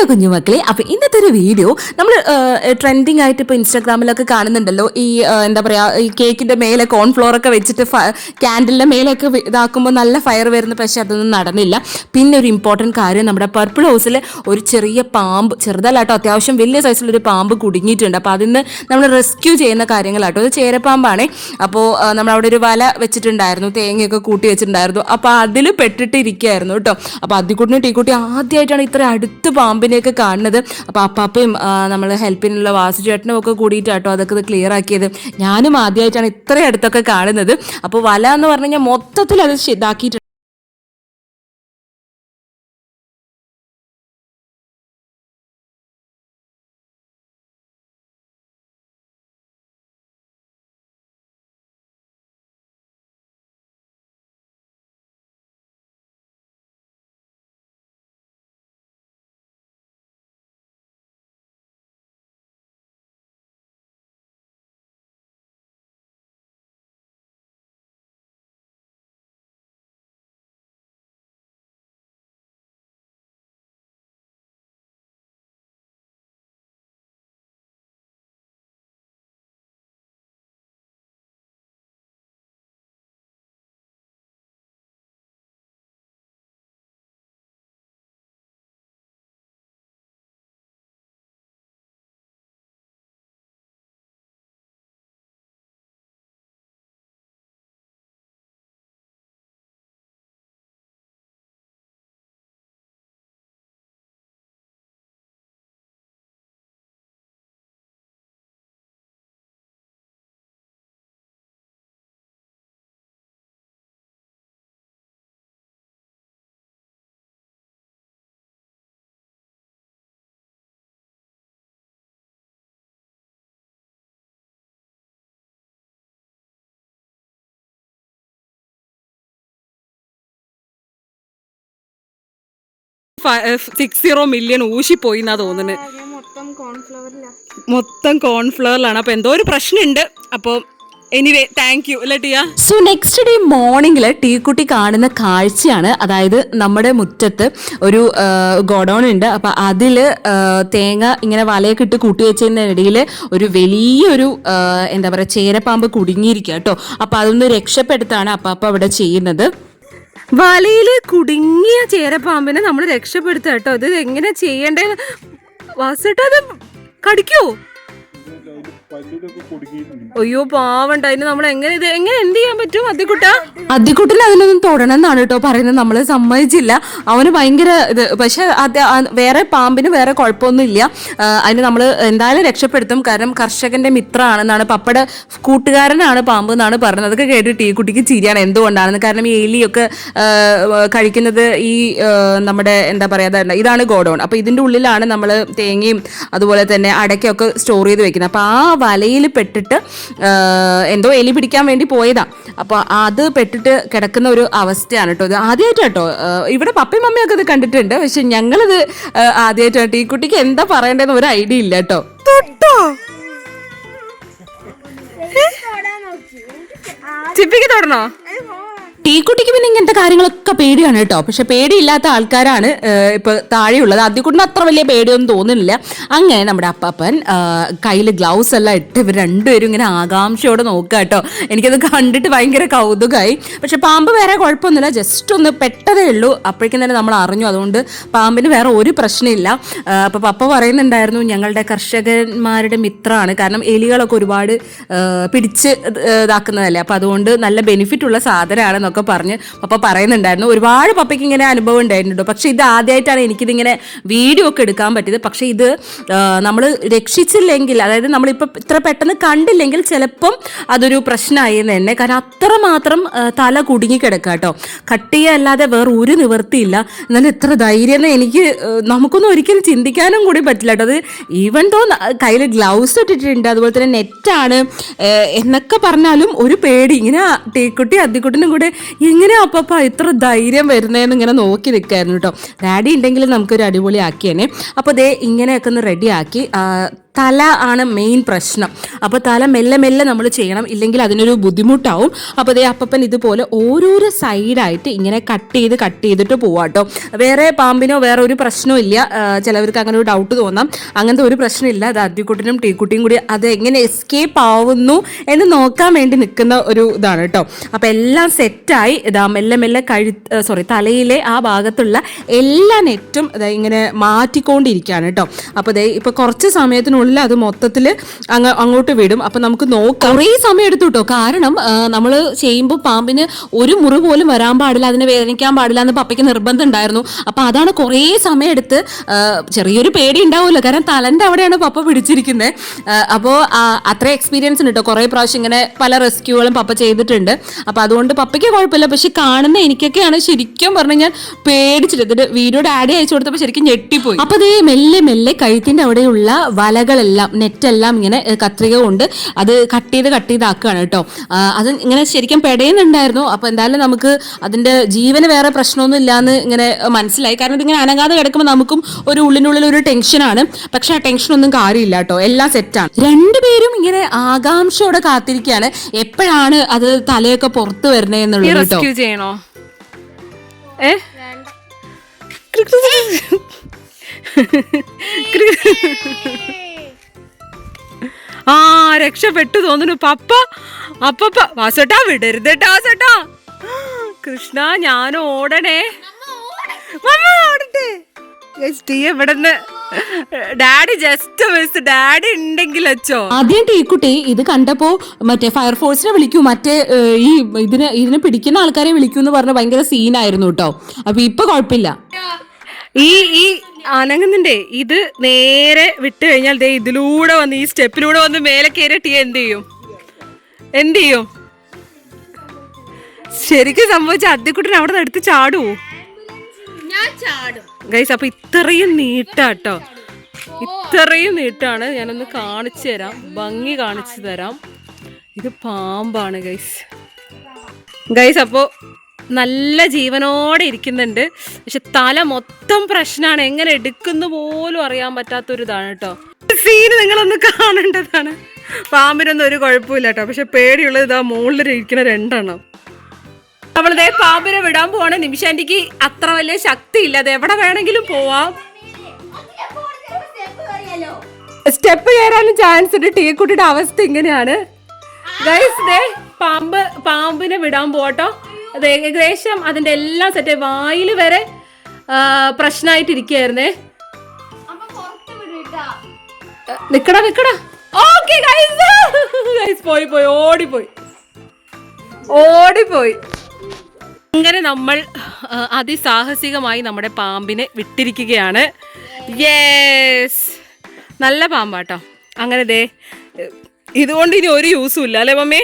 കുഞ്ഞുമക്കളെ, അപ്പോൾ ഇന്നത്തെ ഒരു വീഡിയോ നമ്മൾ ട്രെൻഡിങ് ആയിട്ട് ഇപ്പോൾ ഇൻസ്റ്റാഗ്രാമിലൊക്കെ കാണുന്നുണ്ടല്ലോ. ഈ എന്താ പറയുക, ഈ കേക്കിൻ്റെ മേലെ കോൺഫ്ലോർ ഒക്കെ വെച്ചിട്ട് ക്യാൻഡിലിൻ്റെ മേലെയൊക്കെ ഇതാക്കുമ്പോൾ നല്ല ഫയർ വരുന്നു. പക്ഷേ അതൊന്നും നടന്നില്ല. പിന്നെ ഒരു ഇമ്പോർട്ടൻറ്റ് കാര്യം, നമ്മുടെ പർപ്പിൾ ഹൗസിൽ ഒരു ചെറിയ പാമ്പ്, ചെറുതല്ലാട്ടോ, അത്യാവശ്യം വലിയ സൈസിലൊരു പാമ്പ് കുടുങ്ങിയിട്ടുണ്ട്. അപ്പോൾ അതിന് നമ്മൾ റെസ്ക്യൂ ചെയ്യുന്ന കാര്യങ്ങളാട്ടോ. അത് ചേരപ്പാമ്പാണേ. അപ്പോൾ നമ്മളവിടെ ഒരു വല വെച്ചിട്ടുണ്ടായിരുന്നു, തേങ്ങയൊക്കെ കൂട്ടി വെച്ചിട്ടുണ്ടായിരുന്നു. അപ്പോൾ അതിൽ പെട്ടിട്ടിരിക്കുകയായിരുന്നു കേട്ടോ. അപ്പോൾ അതിക്കുട്ടിനും ടീക്കുട്ടി ആദ്യമായിട്ടാണ് ഇത്ര അടുത്ത് പാമ്പിനെയൊക്കെ കാണുന്നത്. അപ്പോൾ അപ്പാപ്പയും നമ്മൾ ഹെൽപ്പിനുള്ള വാസുചേട്ടനും ഒക്കെ കൂടിയിട്ടാട്ടോ അതൊക്കെ ക്ലിയർ ആക്കിയത്. ഞാനും ആദ്യമായിട്ടാണ് ഇത്രയും അടുത്തൊക്കെ കാണുന്നത്. അപ്പോൾ വല എന്ന് പറഞ്ഞു കഴിഞ്ഞാൽ മൊത്തത്തിൽ അത് ഇതാക്കിയിട്ടുണ്ട്. $60 million ഊശിപ്പോയി എന്നാ തോന്നുന്നത്. മൊത്തം കോൺഫ്ലവറിലാണ്. അപ്പോൾ എന്തോ ഒരു പ്രശ്നമുണ്ട്. അപ്പോൾ എനിവേ താങ്ക് യു അല്ലേ ടിയ. സോ നെക്സ്റ്റ് ഡേ മോർണിംഗിൽ ടീക്കുട്ടി കാണുന്ന കാഴ്ചയാണ്, അതായത് നമ്മുടെ മുറ്റത്ത് ഒരു ഗോഡൗൺ ഉണ്ട്. അപ്പം അതിൽ തേങ്ങ ഇങ്ങനെ വലയൊക്കെ ഇട്ട് കൂട്ടി വെച്ചതിനിടയിൽ ഒരു വലിയൊരു എന്താ പറയുക ചേരപ്പാമ്പ് കുടുങ്ങിയിരിക്കുക കേട്ടോ. അപ്പം അതൊന്ന് രക്ഷപ്പെടുത്താണ് അപ്പാപ്പ അവിടെ ചെയ്യുന്നത്. വലയിൽ കുടുങ്ങിയ ചേരപ്പാമ്പിനെ നമ്മൾ രക്ഷപ്പെടുത്തുക കേട്ടോ. ഇത് എങ്ങനെ ചെയ്യണ്ടേ വാസിട്ട്, അത് കടിക്കോ? അയ്യോ പാവണ്ട. അതിന് നമ്മൾ എങ്ങനെ എന്ത് ചെയ്യാൻ പറ്റും? അദ്ദിക്കുട്ടന് അതിനൊന്നും തൊടണം എന്നാണ് കേട്ടോ പറയുന്നത്. നമ്മൾ സമ്മതിച്ചില്ല. അവന് ഭയങ്കര ഇത്. പക്ഷെ വേറെ പാമ്പിന് വേറെ കുഴപ്പമൊന്നും ഇല്ല. അതിന് നമ്മൾ എന്തായാലും രക്ഷപ്പെടുത്തും. കാരണം കർഷകന്റെ മിത്രമാണെന്നാണ്, പപ്പയുടെ കൂട്ടുകാരനാണ് പാമ്പ് എന്നാണ് പറഞ്ഞത്. അതൊക്കെ കേട്ടിട്ട് ഈ കുട്ടിക്ക് ചിരിയാണ് എന്തുകൊണ്ടാണെന്ന്. കാരണം ഈ എലിയൊക്കെ കഴിക്കുന്നത് ഈ നമ്മുടെ എന്താ പറയുക, ഇതാണ് ഗോഡൗൺ. അപ്പോൾ ഇതിൻ്റെ ഉള്ളിലാണ് നമ്മൾ തേങ്ങയും അതുപോലെ തന്നെ അടയ്ക്കൊക്കെ സ്റ്റോർ ചെയ്ത് വെക്കുന്നത്. അപ്പോൾ ആ വലയിൽ പെട്ടിട്ട് എന്തോ എലി പിടിക്കാൻ വേണ്ടി പോയതാ. അപ്പോൾ അത് പെട്ടിട്ട് കിടക്കുന്ന ഒരു അവസ്ഥയാണ് കേട്ടോ. ഇത് ആദ്യമായിട്ട് കേട്ടോ. ഇവിടെ പപ്പയും മമ്മിയൊക്കെ ഇത് കണ്ടിട്ടുണ്ട്, പക്ഷെ ഞങ്ങളിത് ആദ്യമായിട്ടാണ്. ഈ കുട്ടിക്ക് എന്താ പറയണ്ടെന്ന് ഒരു ഐഡിയ ഇല്ല കേട്ടോ. തൊട്ടോ ചിപ്പിക്ക് തൊടണോ? ടീക്കുട്ടിക്ക് പിന്നെ ഇങ്ങനത്തെ കാര്യങ്ങളൊക്കെ പേടിയാണ് കേട്ടോ. പക്ഷെ പേടിയില്ലാത്ത ആൾക്കാരാണ് ഇപ്പൊ താഴെയുള്ളത്. ആദ്യക്കുട്ടിന് അത്ര വലിയ പേടിയൊന്നും തോന്നുന്നില്ല. അങ്ങനെ നമ്മുടെ അപ്പാപ്പൻ കയ്യിൽ ഗ്ലൗസ് എല്ലാം ഇട്ട് ഇവർ രണ്ടുപേരും ഇങ്ങനെ ആകാംക്ഷയോടെ നോക്കുക കേട്ടോ. എനിക്കത് കണ്ടിട്ട് ഭയങ്കര കൗതുകമായി. പക്ഷെ പാമ്പ് വേറെ കുഴപ്പമൊന്നുമില്ല, ജസ്റ്റ് ഒന്ന് പെട്ടതേ ഉള്ളൂ. അപ്പോഴേക്കും തന്നെ നമ്മൾ അറിഞ്ഞു. അതുകൊണ്ട് പാമ്പിന് വേറെ ഒരു പ്രശ്നമില്ല. അപ്പൊ പപ്പ പറയുന്നുണ്ടായിരുന്നു ഞങ്ങളുടെ കർഷകന്മാരുടെ മിത്രമാണ്. കാരണം എലികളൊക്കെ ഒരുപാട് പിടിച്ച് ഇതാക്കുന്നതല്ലേ. അപ്പൊ അതുകൊണ്ട് നല്ല ബെനിഫിറ്റ് ഉള്ള സാധനമാണ് ഒക്കെ പറഞ്ഞ് പപ്പ പറയുന്നുണ്ടായിരുന്നു. ഒരുപാട് പപ്പയ്ക്ക് ഇങ്ങനെ അനുഭവം ഉണ്ടായിരുന്നു. പക്ഷെ ഇത് ആദ്യമായിട്ടാണ് എനിക്കിതിങ്ങനെ വീഡിയോ ഒക്കെ എടുക്കാൻ പറ്റിയത്. പക്ഷെ ഇത് നമ്മൾ രക്ഷിച്ചില്ലെങ്കിൽ, അതായത് നമ്മളിപ്പോൾ ഇത്ര പെട്ടെന്ന് കണ്ടില്ലെങ്കിൽ ചിലപ്പം അതൊരു പ്രശ്നമായിരുന്നു തന്നെ. കാരണം അത്രമാത്രം തല കുടുങ്ങിക്കിടക്കുക കേട്ടോ. കട്ട് ചെയ്യാല്ലാതെ വേറെ ഒരു നിവൃത്തിയില്ല. എന്നാലും എത്ര ധൈര്യം എനിക്ക് നമുക്കൊന്നും ഒരിക്കലും ചിന്തിക്കാനും കൂടി പറ്റില്ല കേട്ടോ. അത് ഈവൻ തോ കയ്യിൽ ഗ്ലൗസ് ഇട്ടിട്ടുണ്ട്, അതുപോലെ തന്നെ നെറ്റാണ് എന്നൊക്കെ പറഞ്ഞാലും ഒരു പേടി. ഇങ്ങനെ ടീക്കുട്ടി അദ്ദിക്കുട്ടിനും കൂടെ എങ്ങനെയാ അപ്പ ഇത്ര ധൈര്യം വരുന്നതെന്ന് ഇങ്ങനെ നോക്കി നിൽക്കായിരുന്നു കേട്ടോ. ഡാഡി ഉണ്ടെങ്കിൽ നമുക്കൊരു അടിപൊളി ആക്കിയേനെ. അപ്പോൾ ദേ ഇങ്ങനെയൊക്കെ ഒന്ന് റെഡി ആക്കി തല ആണ് മെയിൻ പ്രശ്നം. അപ്പോൾ തല മെല്ലെ മെല്ലെ നമ്മൾ ചെയ്യണം, ഇല്ലെങ്കിൽ അതിനൊരു ബുദ്ധിമുട്ടാവും. അപ്പോൾ അതേ അപ്പപ്പൻ ഇതുപോലെ ഓരോരോ സൈഡായിട്ട് ഇങ്ങനെ കട്ട് ചെയ്തിട്ട് പോവാട്ടോ. വേറെ പാമ്പിനോ വേറെ ഒരു പ്രശ്നവും ഇല്ല. ചിലവർക്ക് അങ്ങനെ ഒരു ഡൗട്ട് തോന്നാം, അങ്ങനത്തെ ഒരു പ്രശ്നമില്ല. അത് അദ്ദിക്കുട്ടനും ടീക്കുട്ടിയും കൂടി അത് എങ്ങനെ എസ്കേപ്പ് ആവുന്നു എന്ന് നോക്കാൻ വേണ്ടി നിൽക്കുന്ന ഒരു ഇതാണ് കേട്ടോ. അപ്പോൾ എല്ലാം സെറ്റായി ഇതാ മെല്ലെ മെല്ലെ തലയിലെ ആ ഭാഗത്തുള്ള എല്ലാ നെറ്റും ഇങ്ങനെ മാറ്റിക്കൊണ്ടിരിക്കുകയാണ് കേട്ടോ. അപ്പോൾ ഇപ്പോൾ കുറച്ച് സമയത്തിനുള്ളിൽ അത് മൊത്തത്തിൽ അങ്ങോട്ട് വിടും. അപ്പം നമുക്ക് നോക്കാം. കുറേ സമയം എടുത്തു കേട്ടോ, കാരണം നമ്മൾ ചെയ്യുമ്പോൾ പാമ്പിന് ഒരു മുറി പോലും വരാൻ പാടില്ല, അതിനെ വേദനിക്കാൻ പാടില്ല എന്ന് പപ്പയ്ക്ക് നിർബന്ധം ഉണ്ടായിരുന്നു. അപ്പോൾ അതാണ് കുറേ സമയം എടുത്ത്. ചെറിയൊരു പേടി ഉണ്ടാവുമല്ലോ, കാരണം തലൻ്റെ അവിടെയാണ് പപ്പ പിടിച്ചിരിക്കുന്നത്. അപ്പോൾ അത്ര എക്സ്പീരിയൻസ് ഉണ്ട് കേട്ടോ, കുറേ പ്രാവശ്യം ഇങ്ങനെ പല റെസ്ക്യൂകളും പപ്പ ചെയ്തിട്ടുണ്ട്. അപ്പോൾ അതുകൊണ്ട് പപ്പയ്ക്ക് കുഴപ്പമില്ല. പക്ഷെ കാണുന്ന എനിക്കൊക്കെയാണ് ശരിക്കും പറഞ്ഞു കഴിഞ്ഞാൽ പേടിച്ചിട്ട്. ഇതിന്റെ വീഡിയോയുടെ ആഡ് അയച്ചു കൊടുത്തപ്പോൾ ശരിക്കും ഞെട്ടിപ്പോയി. അപ്പോൾ അത് മെല്ലെ മെല്ലെ കഴുത്തിൻ്റെ അവിടെയുള്ള വലകളെല്ലാം നെറ്റെല്ലാം ഇങ്ങനെ കത്രിക കൊണ്ട് അത് കട്ട് ചെയ്താക്കുകയാണ് കേട്ടോ. അത് ഇങ്ങനെ ശരിക്കും പെടയുന്നുണ്ടായിരുന്നു. അപ്പോൾ എന്തായാലും നമുക്ക് അതിൻ്റെ ജീവന് വേറെ പ്രശ്നമൊന്നും ഇല്ലാന്ന് ഇങ്ങനെ മനസ്സിലായി. കാരണം ഇതിങ്ങനെ അനങ്ങാതെ കിടക്കുമ്പോൾ നമുക്കും ഒരു ഉള്ളിനുള്ളിൽ ഒരു ടെൻഷനാണ്. പക്ഷെ ആ ടെൻഷനൊന്നും കാര്യമില്ല കേട്ടോ, എല്ലാം സെറ്റാണ്. രണ്ടുപേരും ഇങ്ങനെ ആകാംക്ഷയോടെ കാത്തിരിക്കുകയാണ് എപ്പോഴാണ് അത് തലയൊക്കെ പുറത്ത് വരണേ എന്നുള്ളത് കേട്ടോ. ചെയ്യണോ ആ രക്ഷപ്പെട്ടു തോന്നുന്നു പപ്പ. അപ്പപ്പ വാസോട്ടാ വിടരുതേട്ടാ വാസോട്ടാ. കൃഷ്ണ ഞാൻ ഓടണേ, ഓടട്ടെ. ഇവിടുന്ന് ഡാഡി ജസ്റ്റ് മിസ്, ഡാഡി ഉണ്ടെങ്കിൽ അച്ചോ. ആദ്യം ടീക്കുട്ടി ഇത് കണ്ടപ്പോ മറ്റേ ഫയർഫോഴ്സിനെ വിളിക്കൂ, മറ്റേ ഈ ഇതിനെ പിടിക്കുന്ന ആൾക്കാരെ വിളിക്കൂ എന്ന് പറഞ്ഞ ഭയങ്കര സീനായിരുന്നു കേട്ടോ. അപ്പൊ ഇപ്പൊ കുഴപ്പമില്ല. ഈ അനങ്ങുന്നുണ്ടേ ഇത് നേരെ വിട്ട് കഴിഞ്ഞാൽ ദേ ഇതിലൂടെ വന്ന് ഈ സ്റ്റെപ്പിലൂടെ വന്ന് മേലെ കയറിയിട്ട് എന്ത് ചെയ്യും? ശരിക്കും സംഭവിച്ച അദ്ദിക്കുട്ടൻ അവിടെ നിന്ന് എടുത്ത് ചാടുവോ? ഗൈസ് അപ്പൊ ഇത്രയും നീട്ടാട്ടോ, ഇത്രയും നീട്ടാണ്. ഞാനൊന്ന് കാണിച്ചു തരാം, ഭംഗി കാണിച്ചു തരാം. ഇത് പാമ്പാണ് ഗൈസ്. അപ്പോൾ നല്ല ജീവനോടെ ഇരിക്കുന്നുണ്ട്, പക്ഷെ തല മൊത്തം പ്രശ്നമാണ്. എങ്ങനെ എടുക്കുന്നു പോലും അറിയാൻ പറ്റാത്തൊരിതാണ് കേട്ടോ. സീന് നിങ്ങളൊന്ന് കാണേണ്ടതാണ്. പാമ്പിനൊന്നും ഒരു കുഴപ്പമില്ല കേട്ടോ, പക്ഷെ പേടിയുള്ളത് ഇതാ മുകളിൽ ഇരിക്കുന്ന രണ്ടെണ്ണം. നമ്മളിതേ പാമ്പിനെ വിടാൻ പോവാണ്. നിമിഷാന്റിക്ക് അത്ര വലിയ ശക്തി ഇല്ല, അത് എവിടെ വേണമെങ്കിലും പോവാം. സ്റ്റെപ്പ് കയറാനും ചാൻസ് ഉണ്ട്. ടീക്കുട്ടിയുടെ അവസ്ഥ ഇങ്ങനെയാണ് ഗൈസ്. ദേ പാമ്പിനെ വിടാൻ പോട്ടോ. അത് ഏകദേശം അതിന്റെ എല്ലാം സെറ്റ്, വായിൽ വരെ പ്രശ്നമായിട്ടിരിക്കുകയായിരുന്നേ. നിക്കടാ. ഓക്കെ ഗൈസ് പോയി ഓടിപ്പോയി. അങ്ങനെ നമ്മൾ അതിസാഹസികമായി നമ്മുടെ പാമ്പിനെ വിട്ടിരിക്കുകയാണ്. യെസ്, നല്ല പാമ്പാട്ടോ. അങ്ങനെ ദേ ഇതുകൊണ്ട് ഇനി ഒരു യൂസും ഇല്ല അല്ലേ മമ്മി?